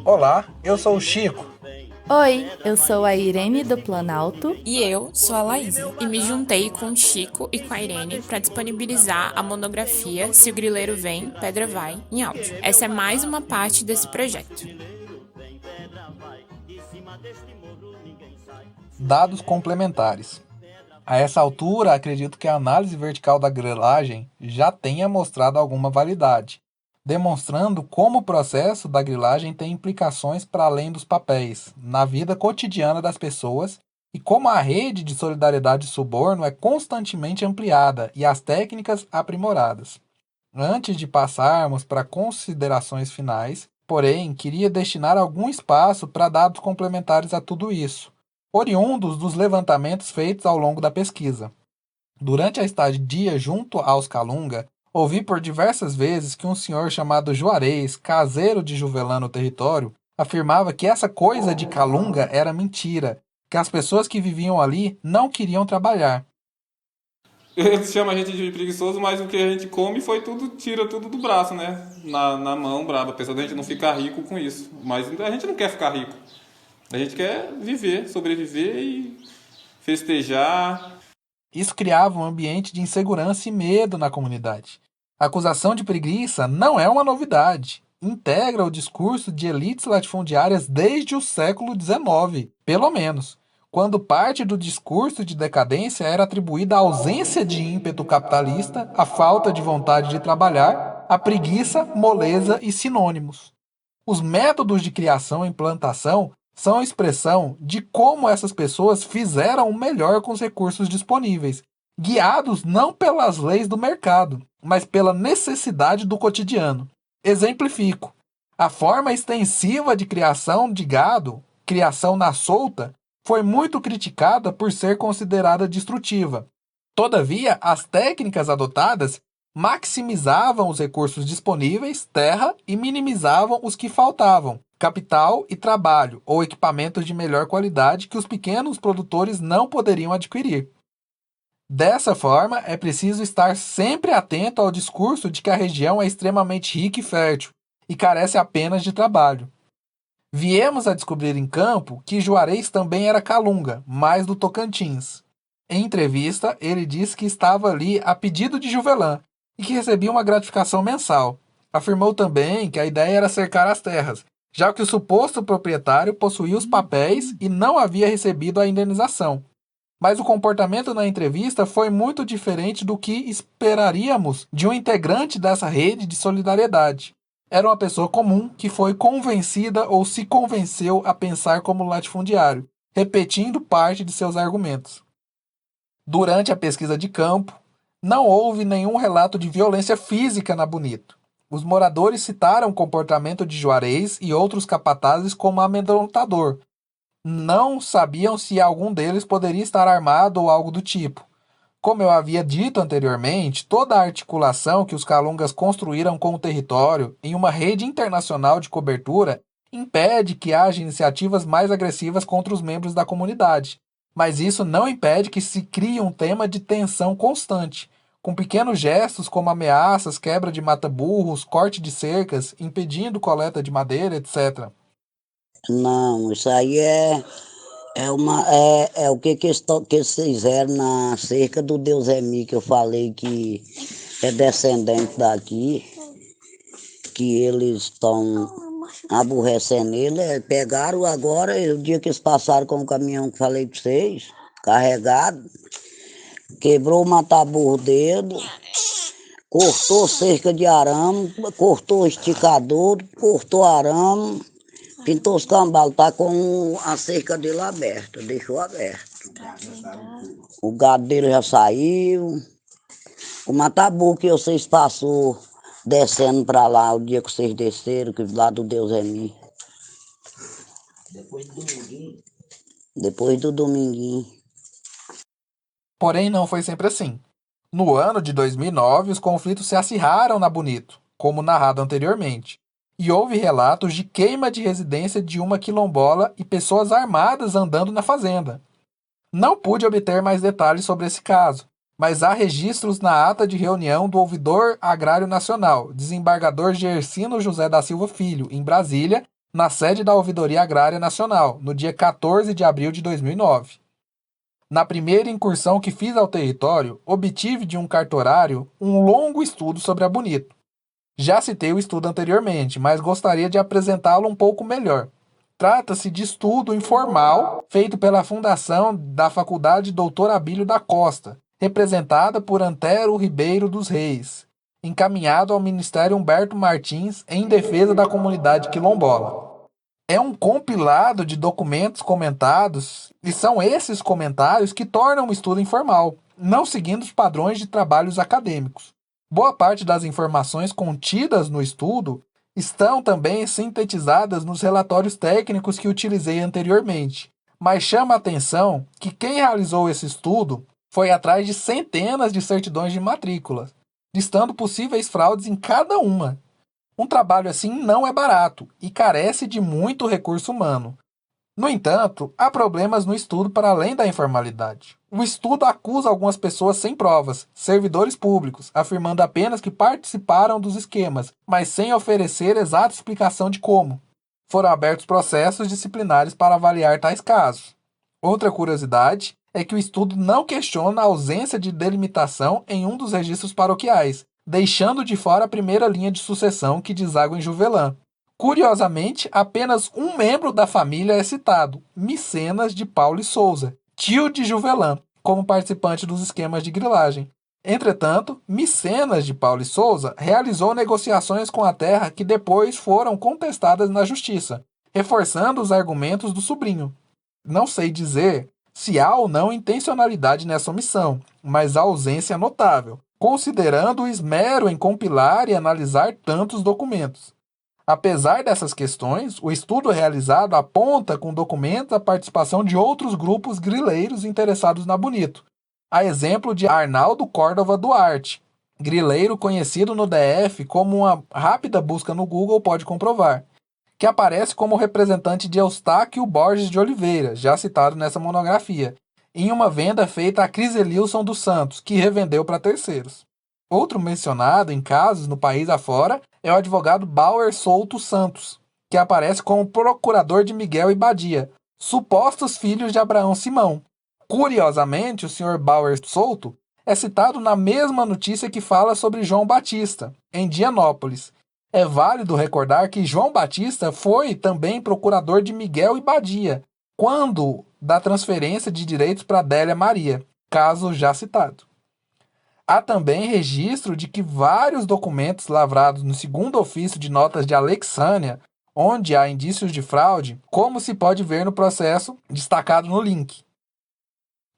Olá, eu sou o Chico. Oi, eu sou a Irene do Planalto. E eu sou a Laísa, e me juntei com o Chico e com a Irene para disponibilizar a monografia Se o Grileiro Vem, Pedra Vai, em áudio. Essa é mais uma parte desse projeto. Dados complementares. A essa altura, acredito que a análise vertical da grilagem já tenha mostrado alguma validade, demonstrando como o processo da grilagem tem implicações para além dos papéis, na vida cotidiana das pessoas, e como a rede de solidariedade suborno é constantemente ampliada e as técnicas aprimoradas. Antes de passarmos para considerações finais, porém, queria destinar algum espaço para dados complementares a tudo isso, oriundos dos levantamentos feitos ao longo da pesquisa. Durante a estadia junto aos Calunga, ouvi por diversas vezes que um senhor chamado Juarez, caseiro de Juvelã no território, afirmava que essa coisa de Calunga era mentira, que as pessoas que viviam ali não queriam trabalhar. Eles chamam a gente de preguiçoso, mas o que a gente come foi tudo, tira tudo do braço, né? Na mão, braba. Apesar da gente não ficar rico com isso. Mas a gente não quer ficar rico. A gente quer viver, sobreviver e festejar. Isso criava um ambiente de insegurança e medo na comunidade. A acusação de preguiça não é uma novidade. Integra o discurso de elites latifundiárias desde o século XIX, pelo menos, quando parte do discurso de decadência era atribuída à ausência de ímpeto capitalista, à falta de vontade de trabalhar, à preguiça, moleza e sinônimos. Os métodos de criação e implantação são a expressão de como essas pessoas fizeram o melhor com os recursos disponíveis, guiados não pelas leis do mercado, mas pela necessidade do cotidiano. Exemplifico. A forma extensiva de criação de gado, criação na solta, foi muito criticada por ser considerada destrutiva. Todavia, as técnicas adotadas maximizavam os recursos disponíveis, terra, e minimizavam os que faltavam, capital e trabalho, ou equipamentos de melhor qualidade que os pequenos produtores não poderiam adquirir. Dessa forma, é preciso estar sempre atento ao discurso de que a região é extremamente rica e fértil, e carece apenas de trabalho. Viemos a descobrir em campo que Juarez também era calunga, mas do Tocantins. Em entrevista, ele disse que estava ali a pedido de Juvelã e que recebia uma gratificação mensal. Afirmou também que a ideia era cercar as terras, já que o suposto proprietário possuía os papéis e não havia recebido a indenização. Mas o comportamento na entrevista foi muito diferente do que esperaríamos de um integrante dessa rede de solidariedade. Era uma pessoa comum que foi convencida ou se convenceu a pensar como latifundiário, repetindo parte de seus argumentos. Durante a pesquisa de campo, não houve nenhum relato de violência física na Bonito. Os moradores citaram o comportamento de Juarez e outros capatazes como amedrontador. Não sabiam se algum deles poderia estar armado ou algo do tipo. Como eu havia dito anteriormente, toda a articulação que os calungas construíram com o território em uma rede internacional de cobertura impede que haja iniciativas mais agressivas contra os membros da comunidade. Mas isso não impede que se crie um tema de tensão constante, com pequenos gestos como ameaças, quebra de mata-burros, corte de cercas, impedindo coleta de madeira, etc. Não, isso aí é o que eles fizeram na cerca do Deus Emi, que eu falei que é descendente daqui, que eles estão aborrecendo ele. Pegaram agora, o dia que eles passaram com o caminhão que falei para vocês, carregado, quebrou o mataburro dele, cortou cerca de arame, cortou o esticador, cortou arame, pintou os cambalos, tá com a cerca dele aberta, deixou aberto. O gado dele já saiu. O mataburro que vocês passou descendo para lá o dia que vocês desceram, que lá do Deus é mim. Depois do dominguinho. Porém, não foi sempre assim. No ano de 2009, os conflitos se acirraram na Bonito, como narrado anteriormente, e houve relatos de queima de residência de uma quilombola e pessoas armadas andando na fazenda. Não pude obter mais detalhes sobre esse caso, mas há registros na ata de reunião do Ouvidor Agrário Nacional, desembargador Gersino José da Silva Filho, em Brasília, na sede da Ouvidoria Agrária Nacional, no dia 14 de abril de 2009. Na primeira incursão que fiz ao território, obtive de um cartorário um longo estudo sobre a Bonito. Já citei o estudo anteriormente, mas gostaria de apresentá-lo um pouco melhor. Trata-se de estudo informal feito pela Fundação da Faculdade Doutor Abílio da Costa, representada por Antero Ribeiro dos Reis, encaminhado ao Ministério Humberto Martins em defesa da comunidade quilombola. É um compilado de documentos comentados, e são esses comentários que tornam o estudo informal, não seguindo os padrões de trabalhos acadêmicos. Boa parte das informações contidas no estudo estão também sintetizadas nos relatórios técnicos que utilizei anteriormente, mas chama a atenção que quem realizou esse estudo foi atrás de centenas de certidões de matrícula, listando possíveis fraudes em cada uma. Um trabalho assim não é barato e carece de muito recurso humano. No entanto, há problemas no estudo para além da informalidade. O estudo acusa algumas pessoas sem provas, servidores públicos, afirmando apenas que participaram dos esquemas, mas sem oferecer exata explicação de como. Foram abertos processos disciplinares para avaliar tais casos. Outra curiosidade é que o estudo não questiona a ausência de delimitação em um dos registros paroquiais, deixando de fora a primeira linha de sucessão que deságua em Juvelã. Curiosamente, apenas um membro da família é citado, Micenas de Paulo e Souza, tio de Juvelã, como participante dos esquemas de grilagem. Entretanto, Micenas de Paulo e Souza realizou negociações com a terra que depois foram contestadas na justiça, reforçando os argumentos do sobrinho. Não sei dizer se há ou não intencionalidade nessa omissão, mas a ausência é notável, considerando o esmero em compilar e analisar tantos documentos. Apesar dessas questões, o estudo realizado aponta com documentos a participação de outros grupos grileiros interessados na Bonito, a exemplo de Arnaldo Córdova Duarte, grileiro conhecido no DF como uma rápida busca no Google pode comprovar, que aparece como representante de Eustáquio Borges de Oliveira, já citado nessa monografia, em uma venda feita a Criselilson dos Santos, que revendeu para terceiros. Outro mencionado em casos no país afora é o advogado Bauer Souto Santos, que aparece como procurador de Miguel e Badia, supostos filhos de Abraão Simão. Curiosamente, o Sr. Bauer Souto é citado na mesma notícia que fala sobre João Batista, em Dianópolis. É válido recordar que João Batista foi também procurador de Miguel e Badia, quando da transferência de direitos para Adélia Maria, caso já citado. Há também registro de que vários documentos lavrados no segundo ofício de notas de Alexânia, onde há indícios de fraude, como se pode ver no processo destacado no link.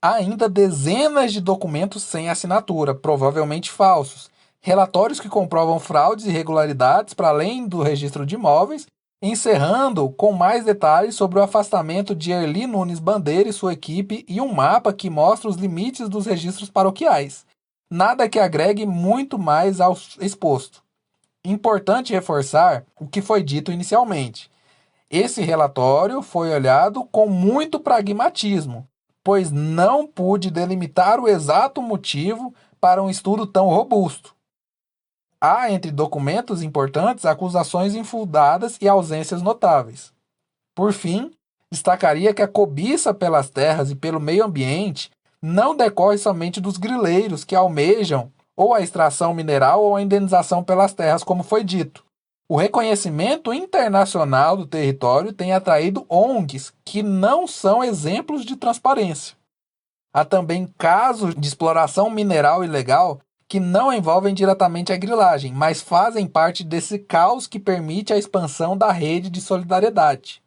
Há ainda dezenas de documentos sem assinatura, provavelmente falsos, relatórios que comprovam fraudes e irregularidades para além do registro de imóveis, encerrando com mais detalhes sobre o afastamento de Erli Nunes Bandeira e sua equipe e um mapa que mostra os limites dos registros paroquiais. Nada que agregue muito mais ao exposto. Importante reforçar o que foi dito inicialmente. Esse relatório foi olhado com muito pragmatismo, pois não pude delimitar o exato motivo para um estudo tão robusto. Há entre documentos importantes acusações infundadas e ausências notáveis. Por fim, destacaria que a cobiça pelas terras e pelo meio ambiente não decorre somente dos grileiros que almejam ou a extração mineral ou a indenização pelas terras, como foi dito. O reconhecimento internacional do território tem atraído ONGs que não são exemplos de transparência. Há também casos de exploração mineral ilegal que não envolvem diretamente a grilagem, mas fazem parte desse caos que permite a expansão da rede de solidariedade.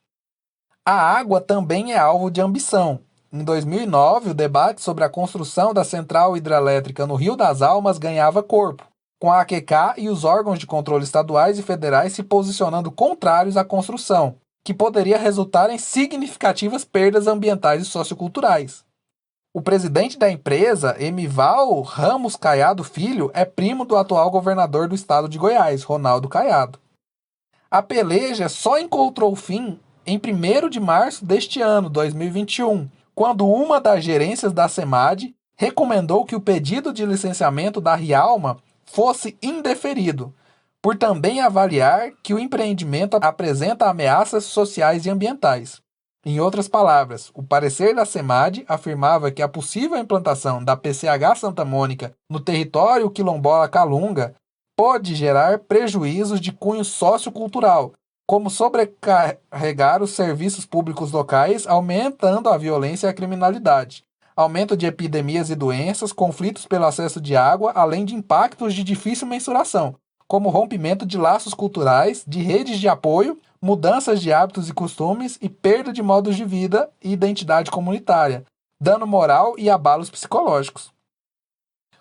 A água também é alvo de ambição. Em 2009, o debate sobre a construção da central hidrelétrica no Rio das Almas ganhava corpo, com a AQK e os órgãos de controle estaduais e federais se posicionando contrários à construção, que poderia resultar em significativas perdas ambientais e socioculturais. O presidente da empresa, Emival Ramos Caiado Filho, é primo do atual governador do estado de Goiás, Ronaldo Caiado. A peleja só encontrou fim em 1º de março deste ano, 2021, quando uma das gerências da SEMAD recomendou que o pedido de licenciamento da Rialma fosse indeferido, por também avaliar que o empreendimento apresenta ameaças sociais e ambientais. Em outras palavras, o parecer da SEMAD afirmava que a possível implantação da PCH Santa Mônica no território quilombola Calunga pode gerar prejuízos de cunho sociocultural, como sobrecarregar os serviços públicos locais, aumentando a violência e a criminalidade, aumento de epidemias e doenças, conflitos pelo acesso de água, além de impactos de difícil mensuração, como rompimento de laços culturais, de redes de apoio, mudanças de hábitos e costumes e perda de modos de vida e identidade comunitária, dano moral e abalos psicológicos.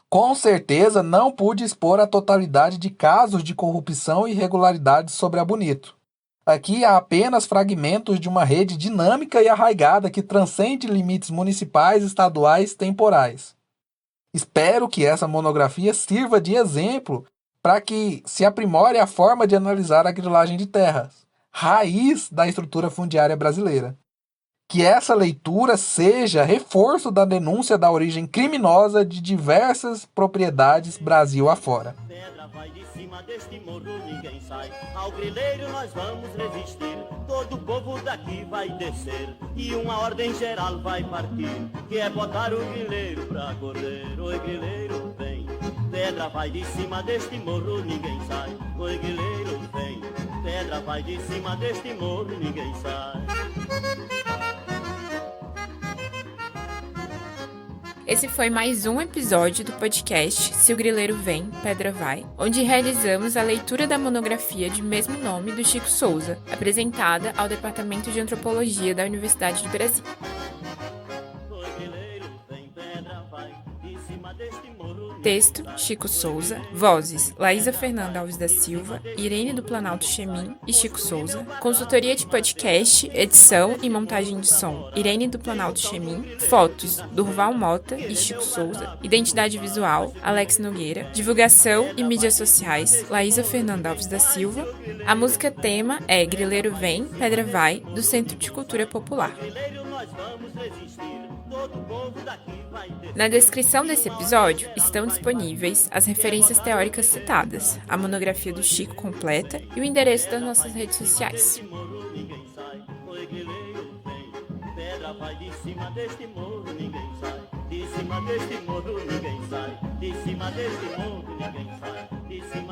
Com certeza não pude expor a totalidade de casos de corrupção e irregularidades sobre a Bonito. Aqui há apenas fragmentos de uma rede dinâmica e arraigada que transcende limites municipais, estaduais, temporais. Espero que essa monografia sirva de exemplo para que se aprimore a forma de analisar a grilagem de terras, raiz da estrutura fundiária brasileira. Que essa leitura seja reforço da denúncia da origem criminosa de diversas propriedades Brasil afora. Pedra vai de cima deste morro, ninguém sai. Ao grileiro nós vamos resistir. Todo o povo daqui vai descer e uma ordem geral vai partir, que é botar o grileiro pra correr. Oi, grileiro, vem. Pedra vai de cima deste morro, ninguém sai. Oi, grileiro, vem. Pedra vai de cima deste morro, ninguém sai. Esse foi mais um episódio do podcast Se o Grileiro Vem, Pedra Vai, onde realizamos a leitura da monografia de mesmo nome do Chico Souza, apresentada ao Departamento de Antropologia da Universidade de Brasília. Texto, Chico Souza. Vozes, Laísa Fernanda Alves da Silva, Irene do Planalto Chemin e Chico Souza. Consultoria de podcast, edição e montagem de som, Irene do Planalto Chemin. Fotos, Durval Mota e Chico Souza. Identidade visual, Alex Nogueira. Divulgação e mídias sociais, Laísa Fernanda Alves da Silva. A música tema é Grileiro Vem, Pedra Vai, do Centro de Cultura Popular. Na descrição desse episódio estão disponíveis as referências teóricas citadas, a monografia do Chico completa e o endereço das nossas redes sociais. Pedra vai de cima deste morro, ninguém sai. De cima deste morro, ninguém sai. De cima deste morro, ninguém sai. De cima